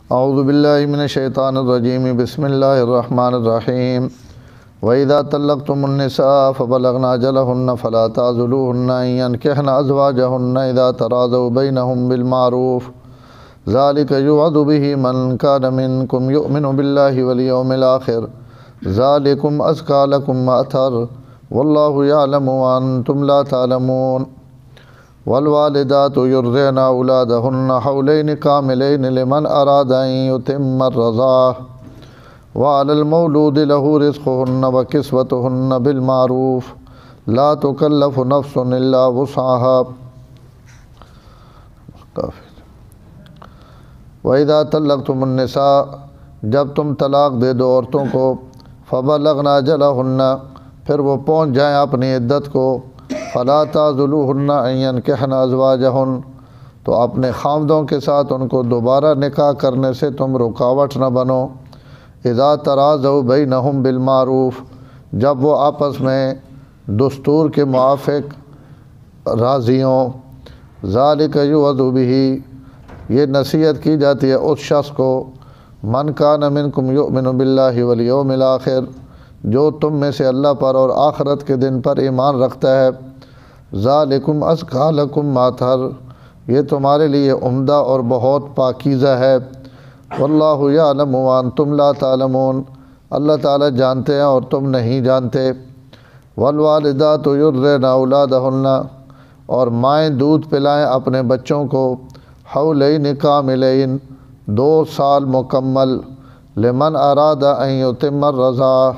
اعوذ باللہ من الشیطان الرجیم بسم اللہ الرحمن الرحیم وَإِذَا طَلَّقْتُمُ النِّسَاءَ فَبَلَغْنَ أَجَلَهُنَّ فَلَا تَعْضُلُوهُنَّ أَن يَنكِحْنَ أَزْوَاجَهُنَّ إِذَا تَرَاضَوْا بَيْنَهُم بِالْمَعْرُوفِ ذَلِكَ يُوعَظُ بِهِ مَن كَانَ مِنكُمْ يُؤْمِنُ بِاللَّهِ وَالْيَوْمِ الْآخِرِ ذَلِكُمْ أَزْكَىٰ لَكُمْ وَأَطْهَرُ وَاللَّهُ يَعْلَمُ وَأَنتُمْ لَا تَعْلَمُونَ والوالدات يرضعن أولادهن حولين كاملين لمن أراد أن يتم الرضاعة وعلى المولود له رزقهن وكسوتهن بالمعروف لا تكلف نفس إلا وسعها وإذا طلقتم النساء جب تم طلاق دے دو عورتوں کو فبلغن أجلهن پھر وہ پہنچ جائیں اپنی عدت کو فلا تعضلوهن ان ينكحن ازواجهن تو اپنے خامدوں کے ساتھ ان کو دوبارہ نکاح کرنے سے تم رکاوٹ نہ بنو اذا تراضوا بینہم بالمعروف جب وہ آپس میں دستور کے موافق راضی ہوں ذالک یوعظ بہ یہ نصیحت کی جاتی ہے اس شخص کو من کان منکم یؤمن باللہ والیوم الآخر جو تم میں سے اللہ پر اور آخرت کے دن پر ایمان رکھتا ہے ذالکم ازکیٰ لکم وأطہر یہ تمہارے لیے عمدہ اور بہت پاکیزہ ہے واللہ یعلم وانتم لا تعلمون اللہ تعالیٰ جانتے ہیں اور تم نہیں جانتے والوالدات یرضعن اولادہن اور مائیں دودھ پلائیں اپنے بچوں کو حولین کاملین 2 سال مکمل لمن اراد ان یتم الرضاعہ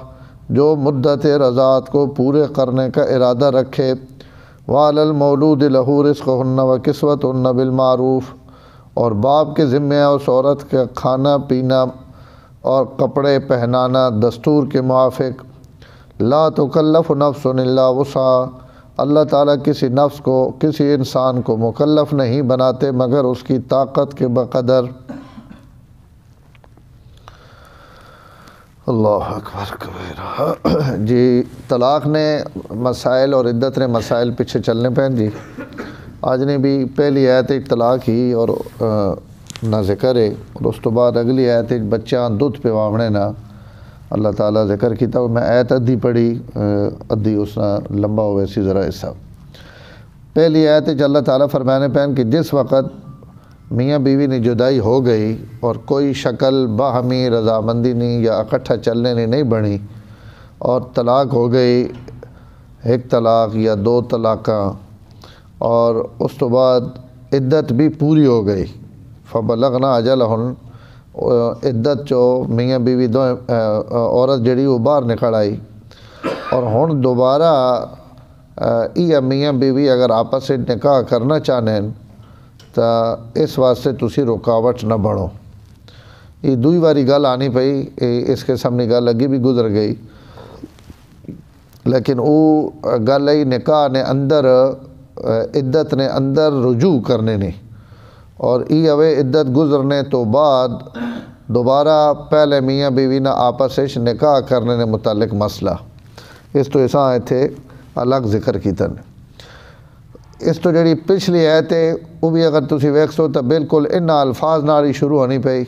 جو مدت رضاعت کو پورے کرنے کا ارادہ رکھے وعلی المولود لہ رزقہن وکسوتہن بالمعروف اور باپ کے ذمہ ہے اس عورت کا کھانا پینا اور کپڑے پہنانا دستور کے موافق لا تکلف نفس الا وسعها اللہ تعالیٰ کسی نفس کو کسی انسان کو مکلف نہیں بناتے مگر اس کی طاقت کے بقدر اللہ اکبر کبیرہ جی طلاق نے مسائل اور عدت نے مسائل پیچھے چلنے پہ جی آج نے بھی پہلی آیت طلاق ہی اور نہ ذکر ہے اور اس تو بعد اگلی آیت بچیاں دودھ پہ واونے نہ اللہ تعالیٰ ذکر کیتا میں آیت ادھی پڑھی ادھی اس نہ لمبا ہوئے سی ذرا حصہ پہلی آیت اللہ تعالیٰ فرمانے پہن کہ جس وقت میاں بیوی نے جدائی ہو گئی اور کوئی شکل باہمی رضامندی نہیں یا اکٹھا چلنے نہیں بنی اور طلاق ہو گئی 1 طلاق یا 2 طلاقاں اور اس تو بعد عدت بھی پوری ہو گئی فبلغن اجلہن عدت جو میاں بیوی دو عورت جڑی وہ باہر نکل آئی اور ہن دوبارہ یہ میاں بیوی اگر آپس سے نکاح کرنا چاہیں تو اس واسطے تسی رکاوٹ نہ بڑھو یہ دوئی واری گل آنی پئی اس کے سامنے گل لگی بھی گزر گئی لیکن وہ گل ای نکاح نے اندر عدت نے اندر رجوع کرنے نے اور ای اوے عدت گزرنے تو بعد دوبارہ پہلے میاں بیوی نہ آپس سے نکاح کرنے نے متعلق مسئلہ اس تو ایسا تھے الگ ذکر کیتا نے اس تو جڑی پچھلی آیت ہے وہ بھی اگر تسی ویکھو تو بالکل ان الفاظ ناری شروع ہونی پئی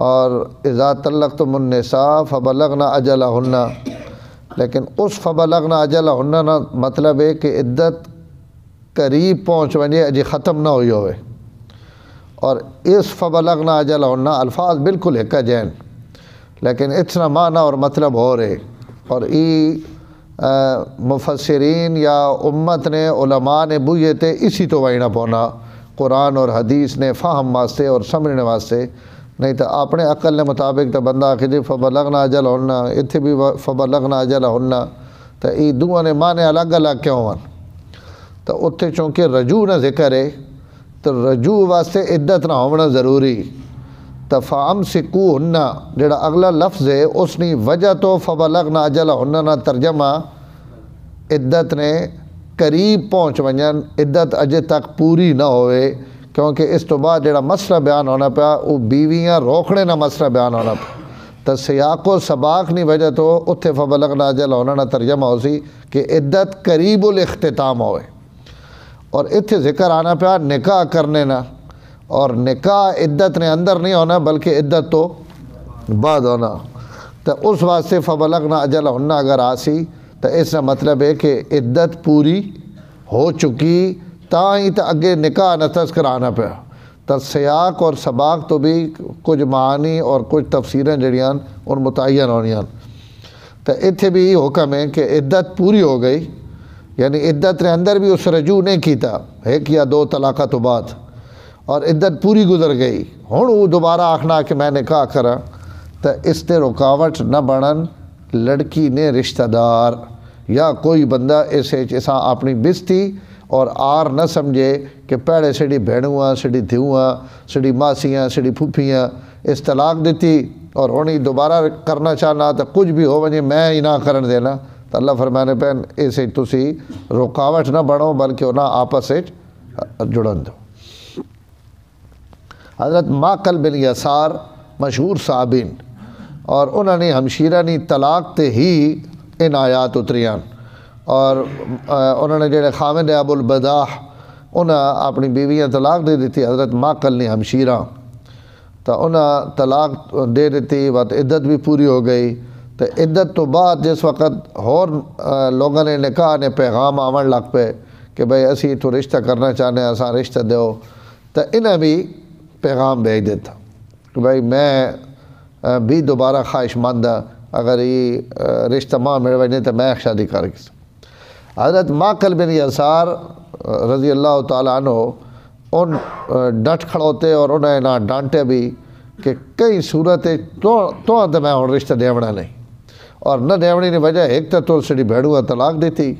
اور اذا طلقتم النساء فبلغن اجلہن لیکن اس فبلغن اجلہن نا مطلب ہے کہ عدت قریب پہنچ ونجے اجی ختم نہ ہوئی ہوئے اور اس فبلغن اجلہن الفاظ بالکل ایک جین لیکن اتنا معنی اور مطلب ہو رہے اور مفسرین یا امت نے علماء نے بوئے تھے اسی تو وائنا پونا قرآن اور حدیث نے فہم واسطے اور سمجھنے واسطے نہیں تو اپنے عقل نے مطابق تو بندہ آخر جی فبلغنا اجلہن اتھے بھی فبلغنا اجلہن تو یہ دونوں نے معنی الگ الگ کیوں ہون تو اتھے چونکہ رجوع نہ ذکر ہے تو رجوع واسطے عدت نہ ہونا ضروری تو فامسکوہن جڑا اگلا لفظ ہے اس نے وجہ تو فبلغنا اجلہن نہ ترجمہ عدت نے قریب پہنچ ونجن عدت اجے تک پوری نہ ہوئے کیونکہ اس تو بعد جڑا مسئلہ بیان ہونا پیا وہ بیویاں روکنے نہ مسئلہ بیان ہونا پیا تو سیاق و سباق نہیں وجہ تو اتھے فبلغنا اجلہن نہ ترجمہ ہو سی کہ عدت قریب الاختتام ہوئے اور اتھے ذکر آنا پیا نکاح کرنے نہ اور نکاح عدت نے اندر نہیں ہونا بلکہ عدت تو بعد ہونا. تو اس واسطے فبلغنا اجلہن اگر آسی تو اس کا مطلب ہے کہ عدت پوری ہو چکی تاں تو اگے نکاح نہ تذکرانا پیا. تو سیاق اور سباق تو بھی کچھ معانی اور کچھ تفسیریں جڑیاں ان متعین ہونیاں. تو اتھے بھی یہ حکم ہے کہ عدت پوری ہو گئی یعنی عدت نے اندر بھی اس رجوع نہیں کیتا ایک یا دو طلاقہ تو بعد اور عدت پوری گزر گئی ہن وہ دوبارہ آکھنا کہ میں نکاح کرا تو اس تے رکاوٹ نہ بنن لڑکی نے رشتہ دار یا کوئی بندہ اسے جیسا اپنی بستی اور آر نہ سمجھے کہ پہلے سڑی بھینواں سڑی دھیواں سڑی ماسیاں سڑی پھوپھیاں اس طلاق دیتی اور ہونی دوبارہ کرنا چاہنا تو کچھ بھی ہو وجہ میں ہی نہ کرن دینا. تو اللہ فرمانے پہن اسے تسی رکاوٹ نہ بڑھو بلکہ انہاں آپس سے جڑن دو. حضرت ماقل بن یسار مشہور صحابین اور انہوں نے ہمشیرہ نے طلاق تے ہی ان آیات اتریاں اور انہوں نے جڑے خامد ابو البداح انہاں اپنی بیویاں طلاق دے دیتی. حضرت ماقل نے ہمشیرہ تو انہاں طلاق دے دیتی وقت عدت بھی پوری ہو گئی. تو عدت تو بعد جس وقت اور لوگوں نے نکاح نے پیغام آون لگ پے کہ بھئی اسی تو رشتہ کرنا چاہنے اساں رشتہ دیو تو انہیں بھی پیغام بھیج دیتا کہ بھئی میں بھی دوبارہ خواہش مند اگر یہ رشتہ ماں میرے وجہ تو میں شادی کر گی. حضرت ماقل بن یسار رضی اللہ تعالیٰ عنہ ان ڈٹ کھڑوتے اور انہیں نہ ڈانٹے بھی کہ کئی صورتیں تو میں ہوں رشتہ دیونا نہیں اور نہ دیونے کی وجہ ایک تو سڑی بھیڑوا طلاق دیتی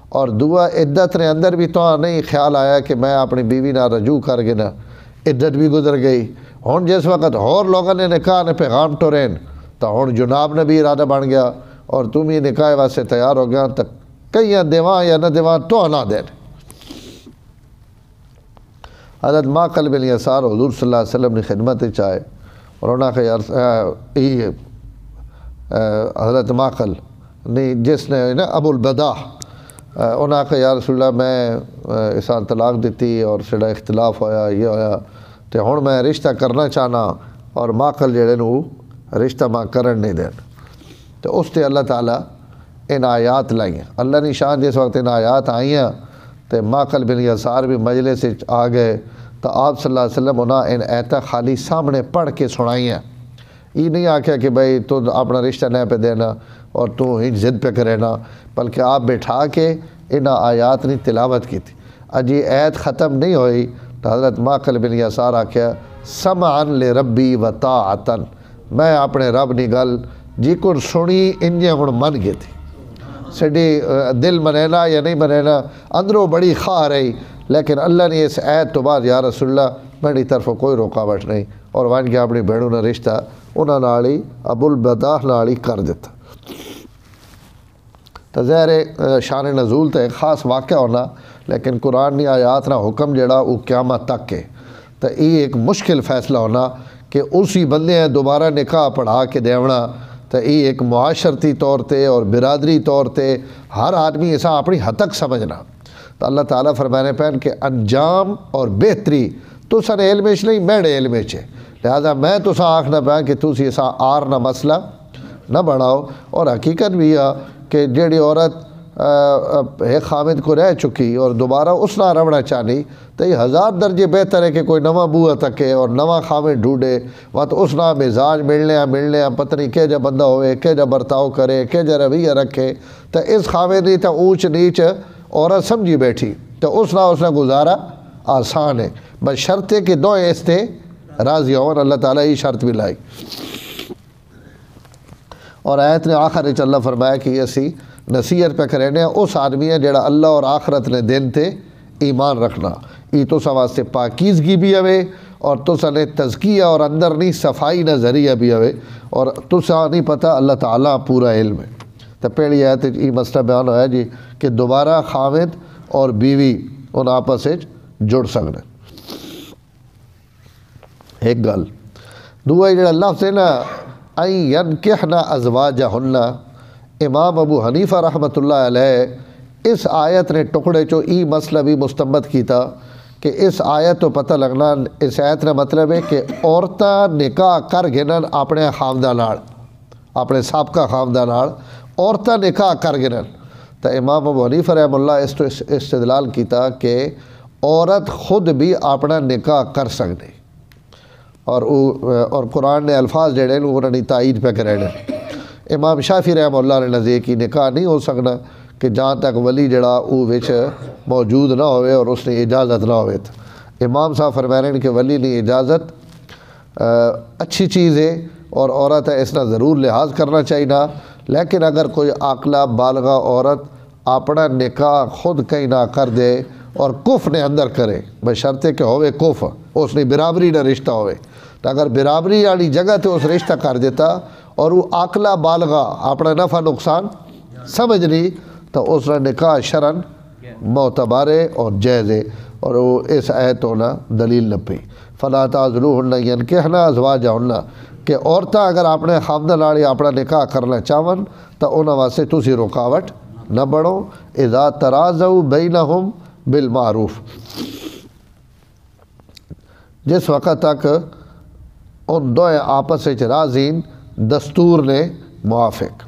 اور دعا عدت نے اندر بھی تو نہیں خیال آیا کہ میں اپنی بیوی نہ رجوع کر گنا عدت بھی گزر گئی. ہوں جس وقت اور لوگوں نے نکاح نے پیغام ٹورین تو ہوں جناب نے بھی ارادہ بن گیا اور تم یہ نکاح واسطے تیار ہو گیا تو کئی دیواں یا نہ دیواں تو نہ دین. حضرت ماقل بن یسار حضور صلی اللہ علیہ وسلم نے خدمت چاہے اور انہوں نے یار حضرت ماقل نہیں جس نے نا ابو البداح انہوں نے یا رسول اللہ میں اسان طلاق دیتی اور سڑا اختلاف ہویا یہ ہویا تو ہوں میں رشتہ کرنا چاہنا اور ماقل جڑے نو رشتہ ماں کرن نہیں دین. تو اس تے اللہ تعالیٰ ان آیات لائیں. اللہ نے شان جس وقت ان آیات آئیاں تو ماقل بن یسار بھی مجلس آ گئے تو آپ صلی اللہ علیہ وسلم انہیں ان ایتہ خالی سامنے پڑھ کے سنائیاں. یہ نہیں آکھیا کہ بھئی تو اپنا رشتہ نہ پہ دینا اور تو ہی ضد پہ کرنا بلکہ آپ بٹھا کے ان آیات نے تلاوت کی تھی. اج یہ ایت ختم نہیں ہوئی تو حضرت ماقل بن یسار آکھیا سمعا لربی و طاعتا میں اپنے رب نی گل جی کو سنی انجے ہن من گئی تھی سڈی دل منینا یا نہیں منینا اندروں بڑی خواہ رہی لیکن اللہ نے اس ایت تو بعد یا رسول اللہ میری طرف کوئی رکاوٹ نہیں اور وان کے اپنی بھیڑوں نے رشتہ انہوں نے ابو البداح نالی کر دیتا. تو ظاہر شان نزول تو ایک خاص واقعہ ہونا لیکن قرآن نے آیات نہ حکم جڑا وہ قیامت تک کے تو یہ ایک مشکل فیصلہ ہونا کہ اسی بندے ہیں دوبارہ نکاح پڑھا کے دیونا تو یہ ایک معاشرتی طور تے اور برادری طور تے ہر آدمی ایسا اپنی حد تک سمجھنا. تو اللہ تعالیٰ فرمانے پہن کہ انجام اور بہتری تو سن علم نہیں میرے علم ہے لہذا میں تو سا آنکھ نہ پہ کہ تُسی ایسا آر نہ مسئلہ نہ بڑھاؤ. اور حقیقت بھی ہے کہ جیڑی عورت ایک خامد کو رہ چکی اور دوبارہ اس نہ رونا چاہنی تو یہ ہزار درجے بہتر ہے کہ کوئی نواں بوہ تکے اور نواں خامد ڈھونڈے وقت اس نہ مزاج ملنے پتنی کہ جا بندہ ہوئے کہ جا برتاؤ کرے کہ جا رویہ رکھے تو اس خامد نہیں تو اونچ نیچ عورت سمجھی بیٹھی تو اس نہ گزارا آسان ہے بس شرط ہے کہ دو ایستے راضی ہوں. اللہ تعالیٰ یہ شرط بھی لائی اور آیت نے آخر اللہ فرمایا کہ اسی نصیحت پہ کرنے اس آدمی ہے جڑا اللہ اور آخرت نے دن تے ایمان رکھنا. یہ تو سا واسطے پاکیزگی بھی ہوئے اور تو سا نے تزکیہ اور اندر نہیں صفائی نہ ذریعہ بھی ہوئے اور تو سا نہیں پتہ اللہ تعالیٰ پورا علم ہے. تو پہلی آیت یہ مسئلہ بیان ہوا جی کہ دوبارہ خامد اور بیوی ان آپس سے جڑ سکنے ایک گل. دوسرا جڑا لفظ ہے نا این ینکحن ازواجہن امام ابو حنیفہ رحمۃ اللہ علیہ اس آیت نے ٹکڑے چو ای مسئلہ بھی مستمت کیتا کہ اس آیت تو پتہ لگنا اس آیت کا مطلب ہے کہ عورتاں نکاح کر گنن اپنے خاونداں نال، اپنے سابقہ خاونداں نال عورتاں نکاح کر گنن۔ تو امام ابو حنیفہ رحمہ اللہ اس تو استدلال کیتا کہ عورت خود بھی اپنا نکاح کر سکتے، اور قرآن نے الفاظ جڑے ہیں انہوں نے تائید پہ کرے ہیں۔ امام شافعی رحمہ اللہ نے نزدیک کی نکاح نہیں ہو سکنا کہ جہاں تک ولی جڑا او وچ موجود نہ ہوئے اور اس نے اجازت نہ ہوئے۔ تو امام صاحب فرما رہے ہیں کہ ولی نے اجازت اچھی چیز ہے اور عورت ہے اس کا ضرور لحاظ کرنا چاہیے نا، لیکن اگر کوئی عاقلہ بالغہ عورت اپنا نکاح خود کہیں نہ کر دے اور کف نے اندر کرے، بشرطے کہ ہوئے کف، اس نے برابری نہ رشتہ ہوئے، تو اگر برابری والی جگہ تے اس رشتہ کر دیتا اور وہ عاقلہ بالغہ اپنا نفع نقصان سمجھ نہیں، تو اس کا نکاح شرعاً معتبر ہے اور جائز ہے، اور وہ اس آیت ہونا دلیل نہ پئی۔ فلا تعذلوہن ینکحن ازواجہن، کہ عورتاں اگر اپنے خاونداں نال اپنا نکاح کرنا چاہون تو انہاں واسطے تسی رکاوٹ نہ بڑھو۔ اذا تراضوا بینہم بالمعروف، جس وقت تک ان دو آپس وچ راضین دستور نے موافق۔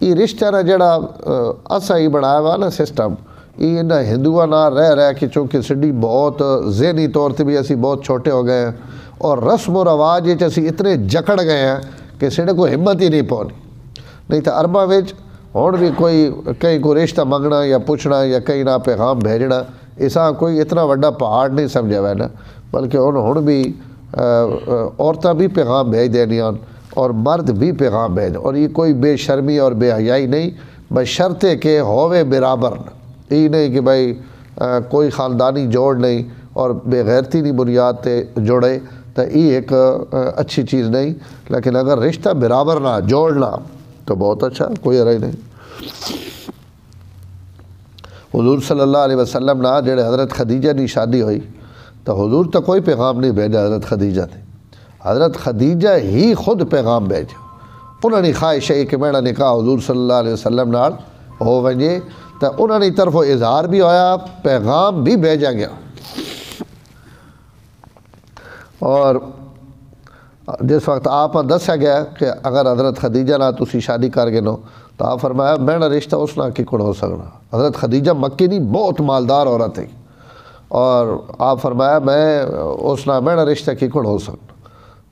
یہ رشتہ نہ جڑا اسا ہی بنایا ہوا نا سسٹم، یہ انہاں ہندوؤں نال رہ کے چونکہ سڈی بہت ذہنی طور تے بھی اسی بہت چھوٹے ہو گئے ہیں اور رسم و رواج وچ اسی اتنے جکڑ گئے ہیں کہ سڈے کو ہمت ہی نہیں پونی۔ نہیں تو عرباں وچ ہن بھی کوئی کہیں کوئی رشتہ منگنا یا پوچھنا یا کہیں نہ پیغام بھیجنا اساں کوئی اتنا وڈا پہاڑ نہیں سمجھا ہوا ہے نا، بلکہ ہن بھی عورتاں بھی پیغام بھیج دینیاں اور مرد بھی پیغام بھیج، اور یہ کوئی بے شرمی اور بے حیائی نہیں، بشرطے کہ ہووے برابر۔ یہ نہیں کہ بھائی کوئی خاندانی جوڑ نہیں اور بے غیرتی نہیں بنیاد تے جوڑے، تو یہ ایک اچھی چیز نہیں، لیکن اگر رشتہ برابر نہ جوڑنا تو بہت اچھا، کوئی حرج نہیں۔ حضور صلی اللہ علیہ وسلم نہ جڑے حضرت خدیجہ کی شادی ہوئی تو حضور تو کوئی پیغام نہیں بھیجا حضرت خدیجہ نے، حضرت خدیجہ ہی خود پیغام بھیجا۔ انہوں نے خواہش ہے کہ میرا نکاح حضور صلی اللہ علیہ وسلم نال ہو ونجے، تو انہوں نے طرف اظہار بھی ہویا، پیغام بھی بھیجا گیا۔ اور جس وقت آپ دسیا گیا کہ اگر حضرت خدیجہ نہ تسی شادی کر گئے نو تو آپ فرمایا میرا رشتہ اس نہ کی کون ہو سکنا۔ حضرت خدیجہ مکی نہیں بہت مالدار عورت ہے، اور آپ فرمایا میں اس نہ میرا رشتہ کی کون ہو سکنا،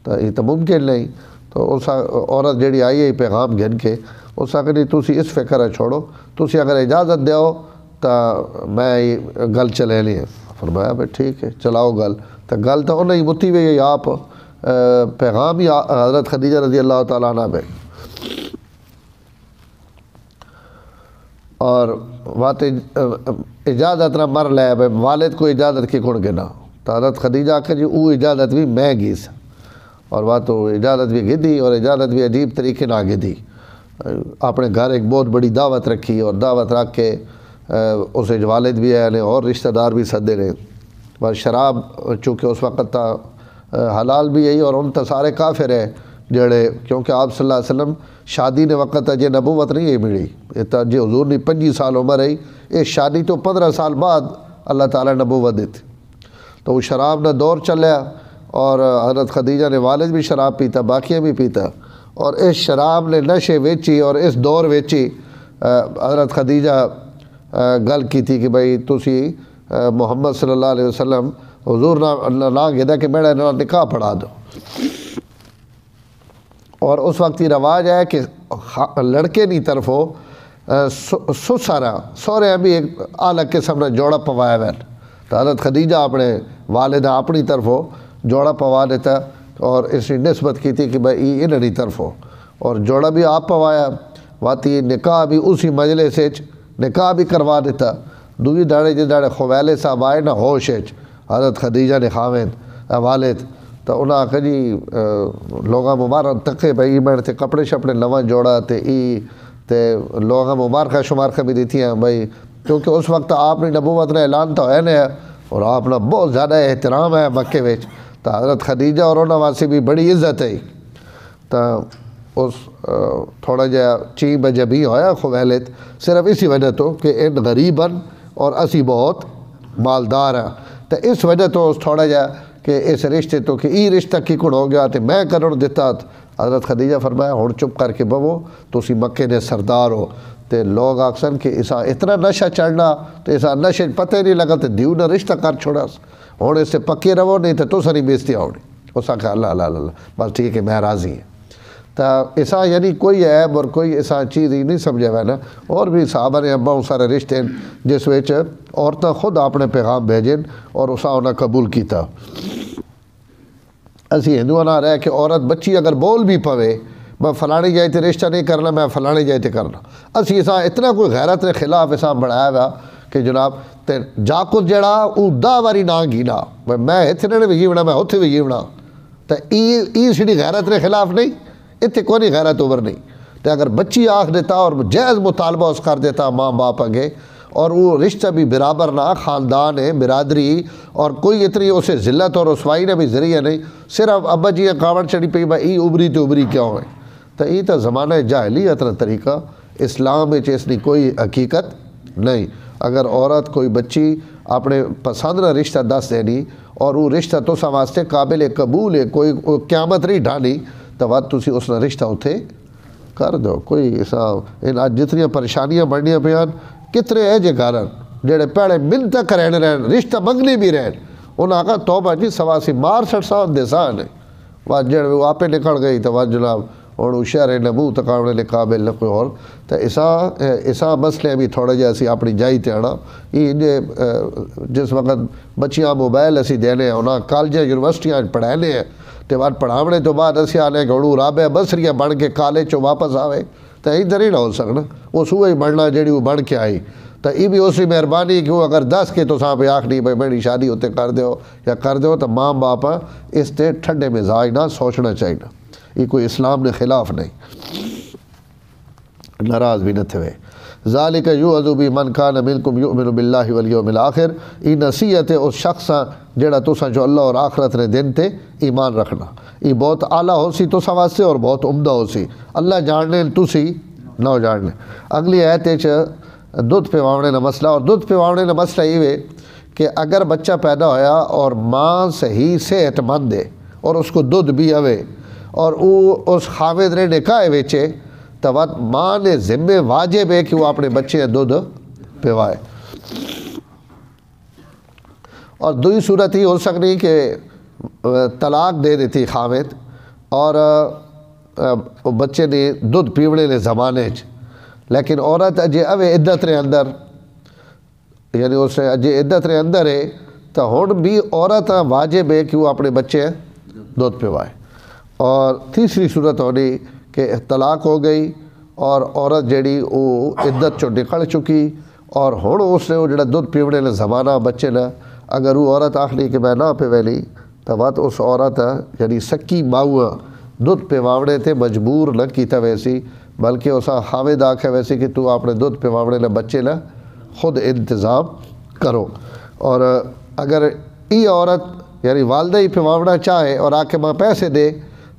تو یہ تو ممکن نہیں۔ تو اس عورت جیڑی آئی ہے پیغام گھن کے اس آخر نہیں تسی اس فکر چھوڑو، تسی اگر اجازت دیو تو میں گل چلے لی۔ فرمایا بھائی ٹھیک ہے چلاؤ گل، تو گل تو انہیں متی ہوئی آپ پیغام ہی حضرت خدیجہ رضی اللہ تعالیٰ عنہ پہ، اور بات اجازت نہ مر لے بھائی والد کو اجازت کی کون گنا، تو حضرت خدیجہ آخر جی وہ اجازت بھی میں گیس، اور بات تو اجازت بھی گدی، اور اجازت بھی عجیب طریقے نہ گدی۔ اپنے گھر ایک بہت بڑی دعوت رکھی، اور دعوت رکھ کے اسے والد بھی ہے اور رشتہ دار بھی سدے رہے، بس شراب چونکہ اس وقت تا حلال بھی یہی، اور ان تا سارے کافر ہے جڑے، کیونکہ آپ صلی اللہ علیہ وسلم شادی نے وقت جے نبوت نہیں ہے ملی، یہ جی حضور نے 25 سال عمر ہے، یہ شادی تو 15 سال بعد اللہ تعالیٰ نبوت دیتی، تو وہ شراب نہ دور چلیا، اور حضرت خدیجہ نے والد بھی شراب پیتا باقیہ بھی پیتا، اور اس شراب نے نشے ویچی اور اس دور ویچی۔ حضرت خدیجہ گل کی تھی کہ بھائی تسی محمد صلی اللہ علیہ وسلم حضور نہ گدا کہ میرا نکاح پڑھا دو، اور اس وقت یہ رواج ہے کہ لڑکے نہیں طرف ہو سسارا سورے بھی ایک اعلیٰ قسم نے جوڑا پوایا ہوا، تو حضرت خدیجہ اپنے والدہ اپنی طرف ہو جوڑا پوا دیتا، اور اس نے نسبت کی تھی کہ بھائی یہ انہی طرف ہو، اور جوڑا بھی آپ پوایا، واتی نکاح بھی اسی مجلس سے نکاح بھی کروا دیتا۔ دوی داڑے جس داڑے خویلے صاحب آئے نہ ہوش حضرت خدیجہ نے خاوند والد، تو انہاں آخر جی لوگاں مبارک تکے بھائی میں تے کپڑے شپڑے نواں جوڑا تے ای تے لوگاں مبارکہ شمارکہ بھی دیتی ہیں بھائی، کیونکہ اس وقت آپ نے نبوت نے اعلان تو ہے نہیں، اور آپ نے بہت زیادہ احترام ہے مکے وچ، تو حضرت خدیجہ اور انہاں واسطے بھی بڑی عزت ہے، تو اس تھوڑا جہا چی بجے بھی ہویا خویلت صرف اسی وجہ تو کہ ان غریباً اور اسی بہت مالدار ہیں، تو اس وجہ تو تھوڑا جا کہ اس رشتے تو کہ ای رشتہ کیکڑ ہو گیا تو میں کرن دیتا. حضرت خدیجہ فرمایا ہن چپ کر کے بوو تسی مکے دے سردار ہو. تے لوگ آکسن کہ اسا اتنا نشہ چڑھنا تو اسا نشے پتہ ہی نہیں لگا تو دیو نہ رشتہ کر چھوڑا. ہن اس سے پکے رہو نہیں تو تو ساری بیزتی آؤنی. اس آکھا اللہ اللہ اللہ بس ٹھیک ہے میں راضی ہیں. تو ایسا یعنی کوئی عیب اور کوئی ایسا چیز ہی نہیں سمجھا ہوا نا. اور بھی صحابہ نے بہت سارے رشتے جس وچ عورتیں خود اپنے پیغام بھیجیں اور اسا انہیں قبول کیتا. اسی ہندوؤں نہ رہ کہ عورت بچی اگر بول بھی پوے میں فلانے جائے تے رشتہ نہیں کرنا میں فلانے جائے تے کرنا. اسی ایسا اتنا کوئی غیرت کے خلاف ایسا بڑھایا ہوا کہ جناب تے جاکت جڑا او دا واری نہ گینا میں اتنے بھی گیونا میں اتنے بھی گیونا. تو ای سڑی غیرت کے خلاف نہیں اتنے کوئی نہیں غیرت اوور نہیں. تو اگر بچی آکھ دیتا اور جائز مطالبہ اس کر دیتا ماں باپ اگے اور وہ رشتہ بھی برابر نہ خاندان ہے برادری اور کوئی اتنی اسے ذلت اور رسوائی نے بھی ذریعہ نہیں صرف ابا جی کاوڑ چڑی پئی بھائی ای ابری تو ابری کیوں ہے. تو یہ تو زمانہ جاہلیت کا طریقہ اسلام میں اس کی کوئی حقیقت نہیں. اگر عورت کوئی بچی اپنے پسند نہ رشتہ دس دینی اور وہ رشتہ تو واسطے قابل قبول ہے کوئی قیامت نہیں ڈھانی تو بات تسی اس نے رشتہ اتھے کر دو. کوئی ایسا ان آج جتنی پریشانیاں بڑھنیاں پیان کتنے ہے جے گھر جڑے پہلے منت کرین رہن رشتہ منگنی بھی رہن انہاں کا توبہ جی سواسی مار سٹ سان دے سان ہے وہ جڑے وہ آپے نکل گئی تو وہ جناب اور شہر نبو تکاونے لے قابل نہ کوئی اور. تو ایسا مسئلے بھی تھوڑا جا اسی اپنی جائی تے آنا. یہ جس وقت بچیاں موبائل اسی دینے ہیں انہاں کالجیں یونیورسٹیاں پڑھانے ہیں تو بعد پڑھاونے تو بعد اسی آنے کہ انہوں رابع بصریہ بن کے کالج چو واپس آوے تو ادھر ہی نہ ہو سکنا. وہ سوئی بڑھنا جڑی وہ بڑھ کے آئی تو یہ بھی اسی مہربانی کہ وہ اگر دس کے تو صاحب آخ نہیں بھائی میری شادی ہوتے کر دیو یا کر دیو تو ماں باپ اس تے ٹھنڈے مزاج نہ سوچنا چاہیے. یہ کوئی اسلام نے خلاف نہیں ناراض بھی نہ تھے. ذالک یوعظ بہ من کان منکم یؤمن باللہ والیوم الآخر. یہ نصیحت ہے اس شخص جڑا تساں جو اللہ اور آخرت نے دن تے ایمان رکھنا. یہ بہت اعلیٰ ہو سی تو واسطے اور بہت عمدہ ہو سی اللہ جاننے تسی نہ جاننے. اگلی آیت دودھ پواونے کا مسئلہ اور دودھ پواونے کا مسئلہ یہ ہے کہ اگر بچہ پیدا ہویا اور ماں صحیح صحت مند ہے اور اس کو دودھ بھی آوے اور وہ اس خاوند نے نکاح ویچے تو ماں نے ذمہ واجب ہے کہ وہ اپنے بچے دودھ پوائے. اور دوئی صورت ہی ہو سکنی کہ طلاق دے دیتی خاوند اور بچے نے دودھ پیونے لے زمانے لیکن عورت اجے اوے عدت رے اندر یعنی اس نے اجے عدت رے اندر ہے تو ہن بھی عورت واجب ہے کہ وہ اپنے بچے دودھ پوائے. اور تیسری صورت ہونی کہ طلاق ہو گئی اور عورت جڑی وہ عدت چو نکل چکی اور ہن اس نے وہ جڑا دودھ پیونے لے زمانہ بچے نہ اگر وہ عورت آخری کہ میں نہ پویلی تو بات اس عورت یعنی سکی ماؤ دودھ پواونے تے مجبور نہ کیتا ویسی بلکہ اسا خاوند آکھے ویسے کہ تو اپنے دودھ پواونے لے بچے نہ خود انتظام کرو. اور اگر ای عورت یعنی والدہ ہی پواونا چاہے اور آکے ماں پیسے دے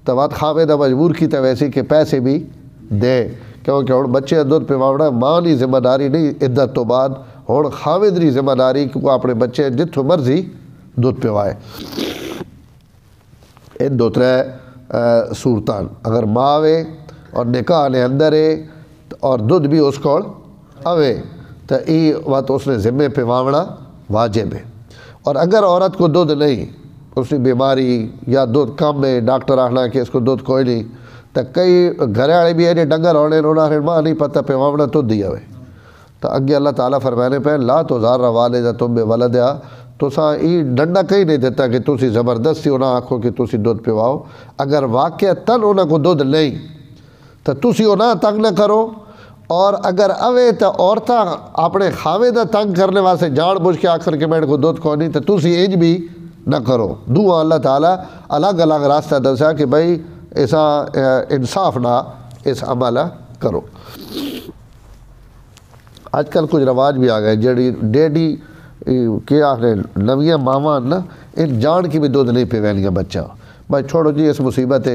تو بات خاوند مجبور کیتا ویسی کہ پیسے بھی دے کیونکہ ہن بچے دودھ پواونا ماں دی ذمہ داری نہیں عدت تو بعد ہن خاوند دی ذمہ داری کہ وہ اپنے بچے جتھوں مرضی دودھ پوائے. ان دو ترے صورتان اگر ماں آوے اور نکاح نے اندر ہے اور دودھ بھی اس کو آوے تو یہ بات اس نے ذمہ پواونا واجب ہے. اور اگر عورت کو دودھ نہیں اس کی بیماری یا دودھ کم ہے ڈاکٹر آخنا کہ اس کو دودھ کوئی نہیں تو کئی گھر والے بھی ہے ڈنگر ہونے انہوں نے ماں نہیں پتہ پواونا تو دیا ہوئے تو اگے اللہ تعالیٰ فرمانے پہ لا تضار والدہ تم بے ولدہا تو سا یہ ڈنڈا کہیں نہیں دیتا کہ تسی زبردستی انہاں آکھو کہ تسی دودھ پواؤ. اگر واقعہ تن انہاں کو دودھ نہیں تو تسی انہاں تنگ نہ کرو اور اگر اوے تو عورتاں اپنے خاوند تنگ کرنے واسطے جان بوجھ کے آخر کے میرے کو دودھ کو نہیں تو تسی انج بھی نہ کرو. دعا اللہ تعالیٰ الگ الگ راستہ دسا کہ بھائی ایسا انصاف نہ اس عمل کرو. آج کل کچھ رواج بھی آ گئے جڑی ڈیڈی کیا آخر نویاں ماواں نا ان جان کی بھی دودھ نہیں پیوینیاں بچہ بھائی چھوڑو جی اس مصیبت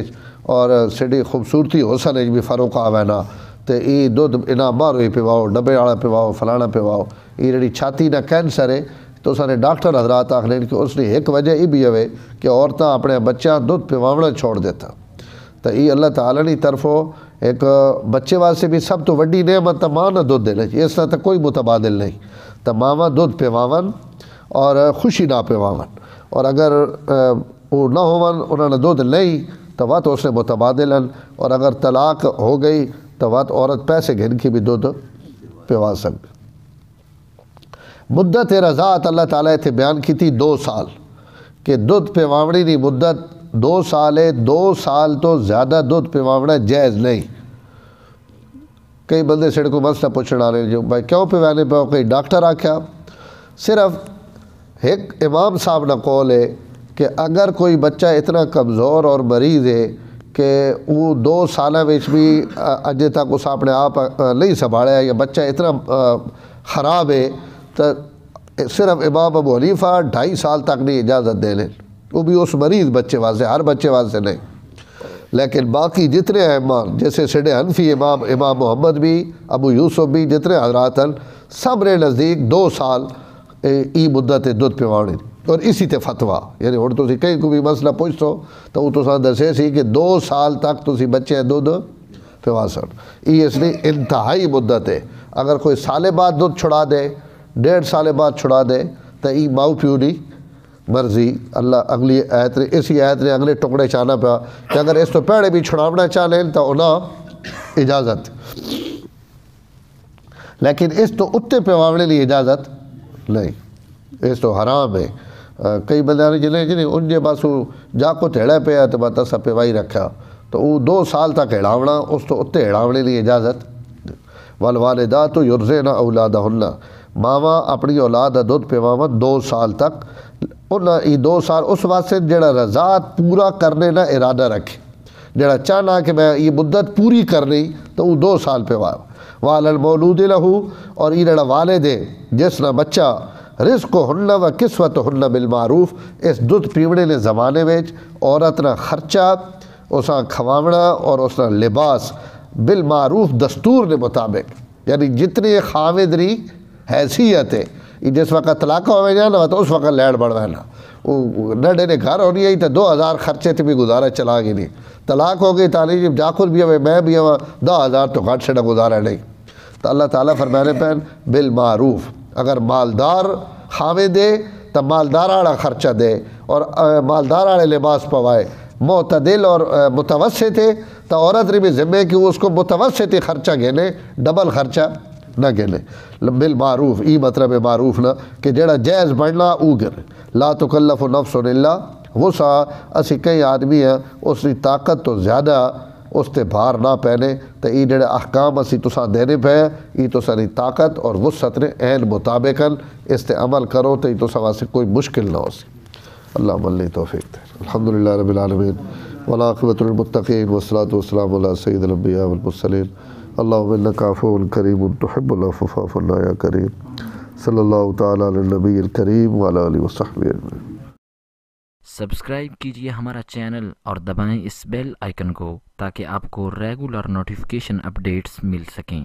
اور سیڈی خوبصورتی حسن بھی فروق آوینا تو یہ دودھ انہاں باہر ہی پواؤ ڈبے والا پواؤ فلانا پواؤ. یہ جڑی چھاتی نہ کینسر ہے تو سارے ڈاکٹر حضرات آخر کہ اس نے ایک وجہ یہ بھی ہوئے کہ عورتیں اپنے بچہ دودھ پواونا چھوڑ دیتا تو یہ اللہ تعالیٰ کی طرفوں ایک بچے واسطے بھی سب تو وڈی نعمت تو ماں نہ دودھ دینا چاہیے، اس طرح تو کوئی متبادل نہیں، تو ماواں دودھ پواون اور خوشی نہ پواون، اور اگر وہ نہ ہون انہوں نے دودھ نہیں تو وقت اس نے متبادل، اور اگر طلاق ہو گئی تو وقت عورت پیسے گھن کی بھی دودھ پوا سکتے۔ مدت رضاعت اللہ تعالیٰ تھے بیان کی تھی 2 سال کہ دودھ پواوڑی کی مدت 2 سال ہے، 2 سال تو زیادہ دودھ پواونا جائز نہیں۔ کئی بندے سڑ کو مسئلہ پوچھنا رہے جو بھائی کیوں پوانے پہ کوئی ڈاکٹر آکھیا، صرف ایک امام صاحب نہ قول ہے کہ اگر کوئی بچہ اتنا کمزور اور مریض ہے کہ وہ 2 سالہ وچ بھی اجے تک اس اپنے آپ نہیں سنبھالا یا بچہ اتنا خراب ہے تو صرف امام ابو حنیفہ 2.5 سال تک نہیں اجازت دے لیں، وہ بھی اس مریض بچے واسطے، ہر بچے واسطے نہیں۔ لیکن باقی جتنے امام جیسے سڈے حنفی امام محمد بھی، ابو یوسف بھی، جتنے حضرات ہیں سب نے نزدیک 2 سال ای مدت دودھ پوانے، اور اسی تے فتویٰ یعنی ہوں تسی کہیں کو بھی مسئلہ پوچھو تو وہ تو دسے سی کہ 2 سال تک تسی بچے دودھ پوا سکتے، یہ اس لیے انتہائی مدت ہے۔ اگر کوئی سال بعد دودھ چھڑا دے، 1.5 سال بعد چھڑا دے تو ای ماؤ پیو دی مرضی، اللہ اگلی آیت نے اسی آیت نے اگلے ٹکڑے چاہنا پیا کہ اگر اس تو پہلے بھی چھڑاونا چاہیں تو انہیں اجازت، لیکن اس تو اتے پواونے لی اجازت نہیں، اس تو حرام ہے۔ کئی بندے نے جنہیں ان کے بس جا کو تھیڑا پیا تو بس اسا پوائی رکھا تو وہ 2 سال تک ہڑاونا، اس تو اتے ہڑاونے لی اجازت۔ والوالدات یرضعن اولادہن، ماواں اپنی اولاد دودھ پواون 2 سال تک، انہاں ای 2 سال اس واسطے جڑا رضاعت پورا کرنے نہ ارادہ رکھے، جڑا چاہنا کہ میں یہ مدت پوری کرنی تو وہ 2 سال پوا۔ وعلی المولود لہ، اور یہ جڑا والد ہے جس نہ بچہ، رزقہن و کسوتہن بالمعروف، اس دودھ پیونے نے زمانے میں عورت نہ خرچہ، اس نہ کھواونا اور اس نہ لباس بالمعروف دستور نے مطابق، یعنی جتنی خاوندری حیثیت ہے، جس وقت طلاق ہوئے جانا تو اس وقت لیڑ بڑھوانا، وہ نڈے نے گھر ہونی ہے تو 2000 خرچے تھے بھی گزارا چلا گی نہیں، طلاق ہو گئی تعلیم جاخر بھی ہوئے میں بھی ہوا 10,000 تو گھٹ سے نہ گزارا نہیں۔ تو اللہ تعالیٰ فرمانے پہن بالمعروف، اگر مالدار خاوے دے تو مالدار آڑا خرچہ دے اور مالدار آڑے لباس پوائے، معتدل اور متوسط ہے تو عورت نے بھی ذمہ کہ وہ اس کو متوسط خرچہ گھنے، ڈبل خرچہ نہ گھنے۔ بالمعروف ای مطلب معروف نہ کہ جڑا جائز بڑھنا او گر، لا تکلف نفس الا وسعہا، اسی کئی آدمی ہیں اس کی طاقت تو زیادہ اس تے بھار نہ پہنے، تو یہ جڑے احکام اسی تساں دینے پہ یہ تو ساری طاقت اور وسعت نے عین مطابق اس تے عمل کرو تو یہ تو واسطے کوئی مشکل نہ ہو سی۔ اللہ علیہ توفیق دے۔ الحمدللہ رب العالمین والعاقبۃ للمتقین والصلاۃ والسلام علی سید الانبیاء والمرسلین اللہم انک عفو کریم تحب العفو فاعف عنا یا کریم، صلی اللہ تعالیٰ علی النبی الکریم وعلی آلہ وصحبہ اجمعین۔ سبسکرائب کیجئے ہمارا چینل اور دبائیں اس بیل آئیکن کو تاکہ آپ کو ریگولر نوٹیفیکیشن اپڈیٹس مل سکیں۔